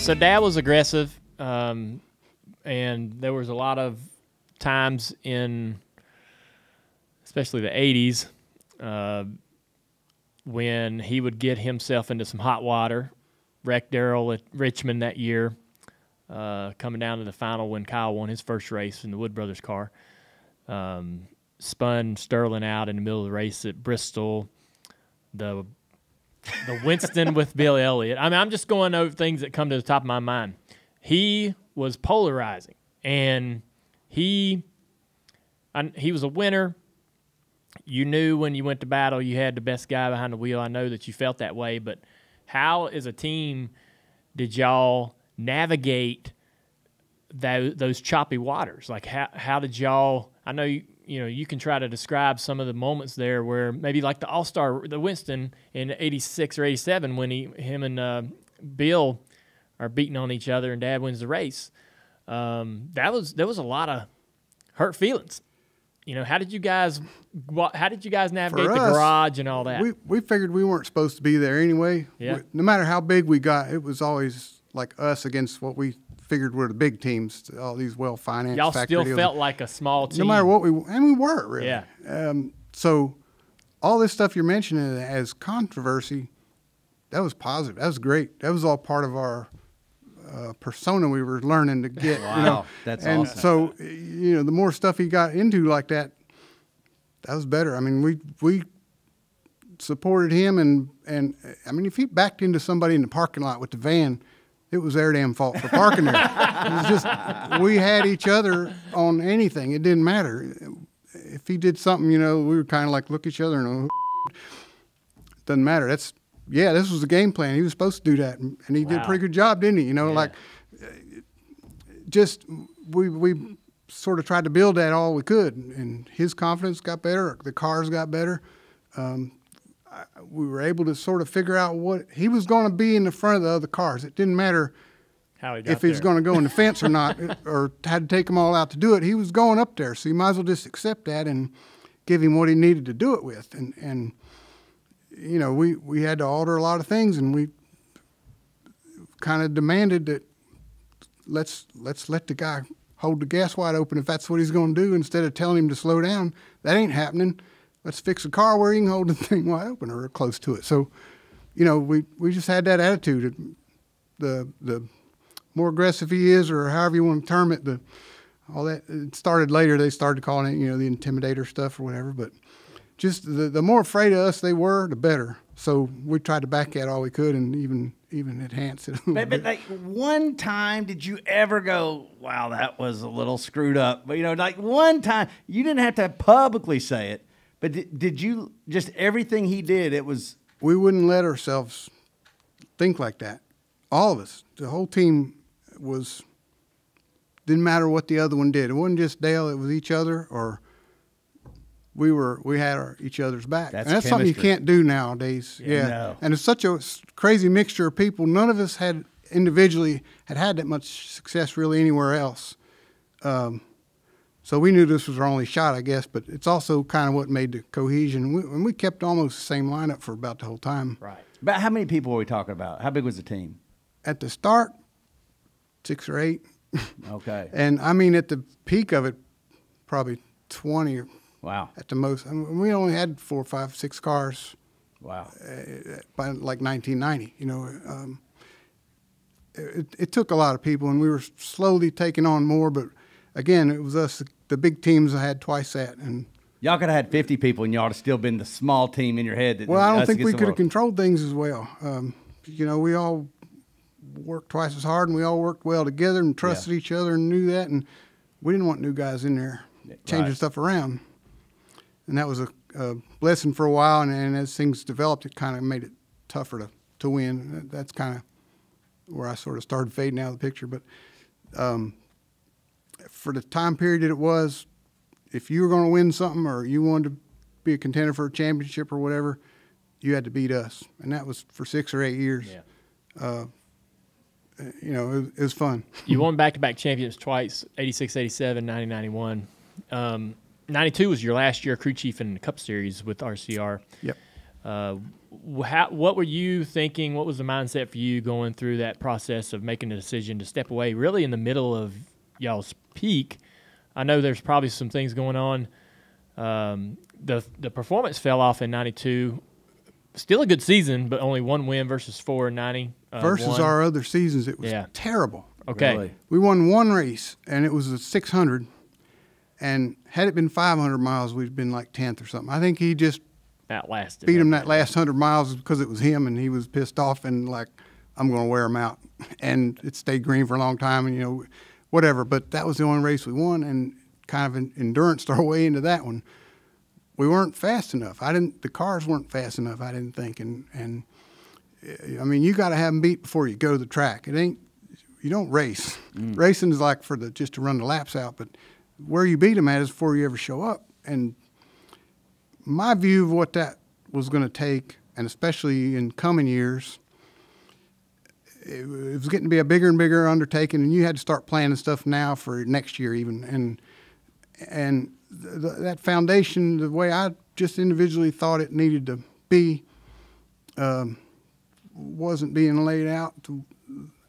So Dad was aggressive, and there was a lot of times in, especially the 80s, when he would get himself into some hot water. Wrecked Darrell at Richmond that year, coming down to the final when Kyle won his first race in the Wood Brothers car. Spun Sterling out in the middle of the race at Bristol. The Winston with Bill Elliott. I mean, I'm just going over things that come to the top of my mind. He was polarizing, and he was a winner. You knew when you went to battle you had the best guy behind the wheel. I know that you felt that way, but how, as a team, did y'all navigate those choppy waters? Like, how did y'all – I know you can try to describe some of the moments there where maybe like the All-Star, the Winston in 86 or 87 when him and Bill are beating on each other and Dad wins the race. There was a lot of hurt feelings. How did you guys navigate the garage and all that? We figured we weren't supposed to be there anyway. Yeah. No matter how big we got, it was always like us against what we figured were the big teams, all these well-financed Y'all factory still deals. felt like a small team. No matter what we were, really. Yeah. So all this stuff you're mentioning as controversy, that was positive. That was great. That was all part of our persona we were learning to get. Wow, that's and awesome. So, the more stuff he got into like that, that was better. I mean, we supported him, and I mean, if he backed into somebody in the parking lot with the van, it was their damn fault for parking there. It was just, we had each other on anything. It didn't matter. If he did something, we were kind of like look at each other and doesn't matter. This was the game plan. He was supposed to do that, and he did a pretty good job, didn't he? Like just we sort of tried to build that all we could, and his confidence got better. The cars got better. We were able to sort of figure out what he was going to be in the front of the other cars. It didn't matter if he was going to go in the fence or not, or had to take them all out to do it. He was going up there, so you might as well just accept that and give him what he needed to do it with. And we had to alter a lot of things, and we kind of demanded that let's let the guy hold the gas wide open if that's what he's going to do, instead of telling him to slow down. That ain't happening. Let's fix a car where he can hold the thing wide open or close to it. So, we just had that attitude. The more aggressive he is, or however you want to term it, all that, it started later. They started calling it, the intimidator stuff or whatever. But just the more afraid of us they were, the better. So we tried to back that all we could, and even enhance it a little bit. But like one time, did you ever go, wow, that was a little screwed up? But like one time, you didn't have to publicly say it, but did you just everything he did? It was. We wouldn't let ourselves think like that. All of us, the whole team didn't matter what the other one did. It wasn't just Dale; it was each other, or we had each other's back. And that's something you can't do nowadays. Yeah. No. And it's such a crazy mixture of people. None of us had individually had that much success really anywhere else. So we knew this was our only shot, I guess, but it's also kind of what made the cohesion. And we kept almost the same lineup for about the whole time. Right. About how many people were we talking about? How big was the team? At the start, 6 or 8. Okay. And I mean, at the peak of it, probably 20 Wow. at the most. I mean, we only had 4, 5, 6 cars. Wow. By like 1990, it took a lot of people, and we were slowly taking on more. But again, it was us, the big teams, I had twice that. And Y'all could have had 50 people, and y'all would have still been the small team in your head. Well, I don't think we could have controlled things as well. We all worked twice as hard, and we all worked well together and trusted each other and knew that. And we didn't want new guys in there changing stuff around. And that was a blessing for a while. And as things developed, it kind of made it tougher to win. That's kind of where I sort of started fading out of the picture. But for the time period that it was, if you were going to win something or you wanted to be a contender for a championship or whatever, you had to beat us. And that was for 6 or 8 years. Yeah. It was fun. You won back-to-back championships twice, 86, 87, 90, 91. 92 was your last year crew chief in the Cup Series with RCR. Yep. What were you thinking? What was the mindset for you going through that process of making a decision to step away really in the middle of y'all's peak? I know there's probably some things going on. The performance fell off in 92. Still a good season, but only one win versus 4 in 90. Versus our other seasons, it was terrible. Okay. Really? We won one race, and it was a 600. And had it been 500 miles, we'd been like 10th or something. I think he just outlasted beat him that last 100 miles because it was him, and he was pissed off and like, I'm going to wear him out. And it stayed green for a long time, and, you know, whatever. But that was the only race we won, and kind of endurance our way into that one. We weren't fast enough. The cars weren't fast enough, I didn't think. And I mean, you got to have them beat before you go to the track. You don't race. Racing is like just to run the laps out, but where you beat them at is before you ever show up. And my view of what that was going to take, and especially in coming years, it was getting to be a bigger and bigger undertaking, and you had to start planning stuff now for next year even. And that foundation, the way I just individually thought it needed to be, wasn't being laid out.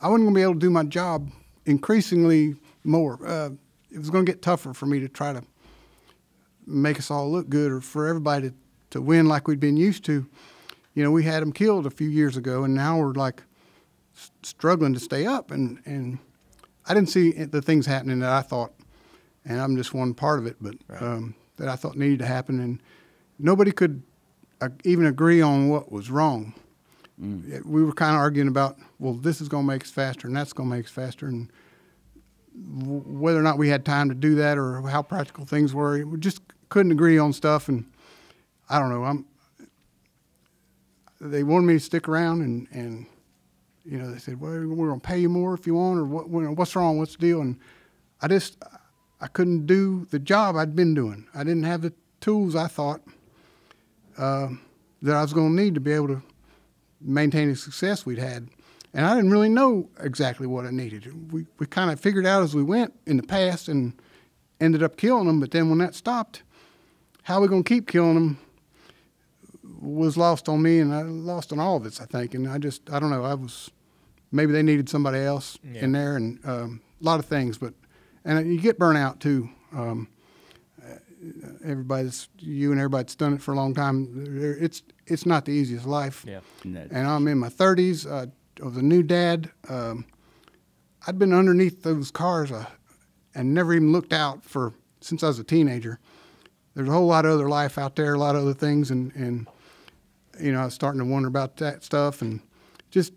I wasn't going to be able to do my job increasingly more. It was going to get tougher for me to try to make us all look good, or for everybody to win like we'd been used to. You know, we had them killed a few years ago, and now we're like struggling to stay up. And I didn't see the things happening that I thought, and I'm just one part of it, but that I thought needed to happen. And nobody could even agree on what was wrong. We were kind of arguing about, well, this is going to make us faster, and that's going to make us faster, and whether or not we had time to do that or how practical things were. We just couldn't agree on stuff, and I don't know. They wanted me to stick around, and you know, they said, well, we're going to pay you more if you want, or what's wrong, what's the deal? And I couldn't do the job I'd been doing. I didn't have the tools I thought that I was going to need to be able to maintain the success we'd had. And I didn't really know exactly what I needed. We kind of figured out as we went in the past and ended up killing them. But then when that stopped, how we going to keep killing them was lost on me, and I lost on all of us, I think. And I don't know. Maybe they needed somebody else in there, and a lot of things. And you get burnt out too. Everybody that's done it for a long time, it's not the easiest life. Yeah. And I'm in my 30s. I was a new dad. I'd been underneath those cars and never even looked out since I was a teenager. There's a whole lot of other life out there, a lot of other things, and you know, I was starting to wonder about that stuff, and just,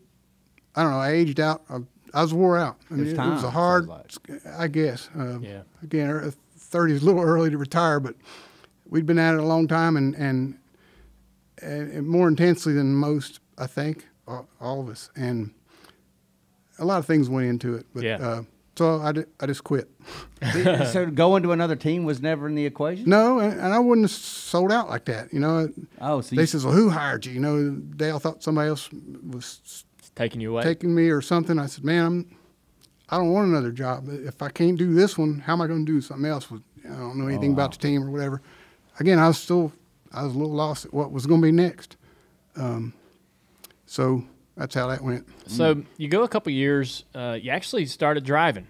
I don't know, I aged out. I was wore out. I mean, it was a hard, I guess. Again, 30 is a little early to retire, but we'd been at it a long time, and more intensely than most, I think, all of us. And a lot of things went into it. But so I just quit. So going to another team was never in the equation? No, and I wouldn't have sold out like that. You know. So they says, well, who hired you? You know, Dale thought somebody else was taking you away, taking me or something. I said, man, I don't want another job. If I can't do this one, how am I going to do something else? I don't know anything about the team or whatever. Again, I was a little lost at what was going to be next. So that's how that went. So you go a couple years. You actually started driving.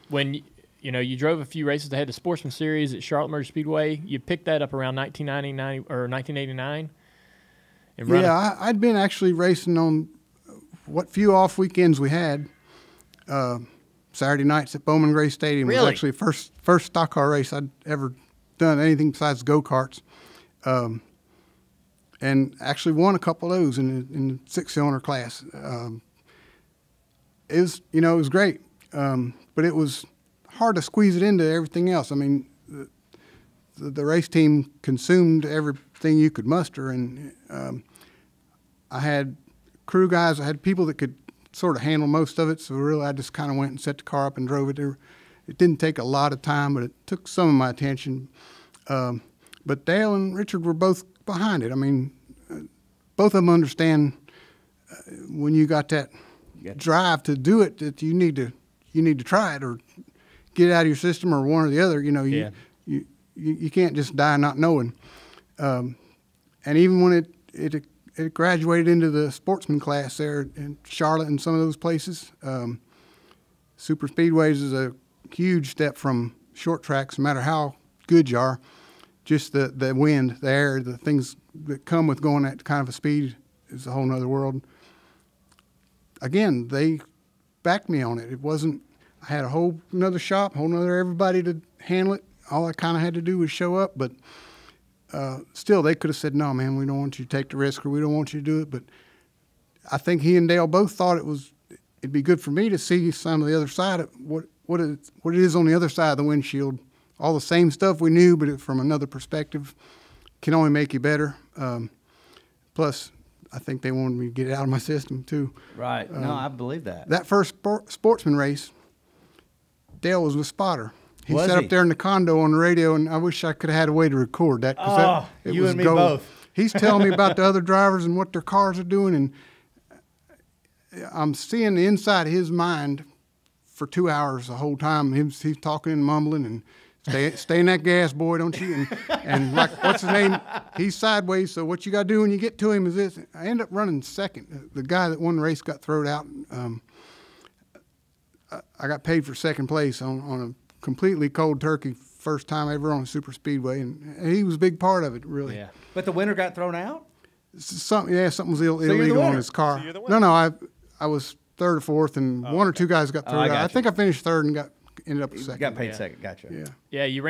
When you drove a few races. They had the Sportsman Series at Charlotte Motor Speedway. You picked that up around 1990 or 1989. I'd been actually racing on what few off weekends we had. Saturday nights at Bowman Gray Stadium was actually the first stock car race I'd ever done, anything besides go-karts. And actually won a couple of those in the six-cylinder class. It was great, but it was hard to squeeze it into everything else. I mean, the race team consumed everything you could muster, and I had crew guys. I had people that could sort of handle most of it, so really I just kind of went and set the car up and drove it there. It didn't take a lot of time, but it took some of my attention. But Dale and Richard were both behind it. I mean, both of them understand when you got that drive to do it, that you need to try it or get it out of your system, or one or the other. You know, you can't just die not knowing. And even when it graduated into the sportsman class there in Charlotte and some of those places. Super speedways is a huge step from short tracks, no matter how good you are. Just the wind, the air, the things that come with going at kind of a speed is a whole nother world. Again, they backed me on it. It wasn't, I had a whole nother shop, whole nother everybody to handle it. All I kind of had to do was show up, but still they could have said, no, man, we don't want you to take the risk, or we don't want you to do it. But I think he and Dale both thought it'd be good for me to see some of the other side of what it is on the other side of the windshield. All the same stuff we knew, but from another perspective can only make you better. Plus, I think they wanted me to get it out of my system too. Right. No, I believe that. That first sportsman race, Dale was with Spotter. He sat up there in the condo on the radio, and I wish I could have had a way to record that. You and me both. He's telling me about the other drivers and what their cars are doing, and I'm seeing the inside of his mind for 2 hours the whole time. He's talking and mumbling and stay in that gas, boy, don't you? And like, what's his name? He's sideways, so what you got to do when you get to him is this. I end up running second. The guy that won the race got thrown out. I got paid for second place on a completely cold turkey first time ever on a super speedway, and he was a big part of it, really. Yeah. But the winner got thrown out? Something was illegal on his car. So No, I was third or fourth, and one or two guys got thrown out. I think I finished third and ended up second. Got paid second. Gotcha. Yeah. Yeah, you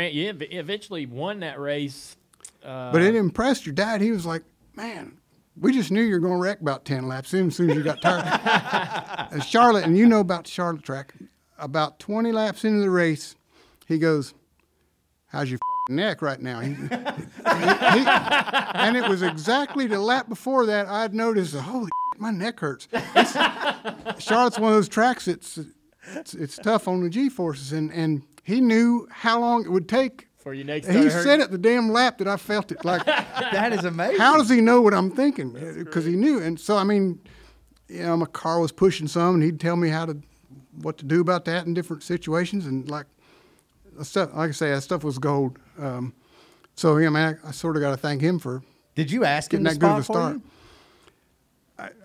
eventually won that race. But it impressed your dad. He was like, man, we just knew you were going to wreck about 10 laps in as soon as you got tired. Charlotte, and you know about the Charlotte track, about 20 laps into the race, he goes, how's your neck right now? And it was exactly the lap before that I'd noticed, holy my neck hurts. Charlotte's one of those tracks it's tough on the G-forces, and he knew how long it would take. For your neck He said it the damn lap that I felt it. Like, that is amazing. How does he know what I'm thinking? Because he knew. And so, I mean, my car was pushing some, and he'd tell me what to do about that in different situations. And like I say, that stuff was gold. So, yeah, man, I sort of got to thank him for Did you ask him getting to that good of a spot start. for you?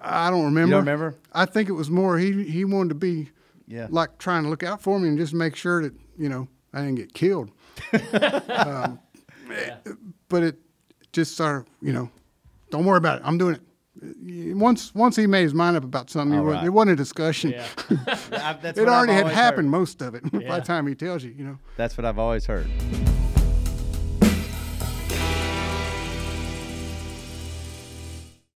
I don't remember. You don't remember? I think it was more he wanted to be like trying to look out for me and just make sure that, I didn't get killed. But it just sort of, don't worry about it. I'm doing it. Once he made his mind up about something, it wasn't a discussion. Yeah. It already had happened, most of it, by the time he tells you, That's what I've always heard.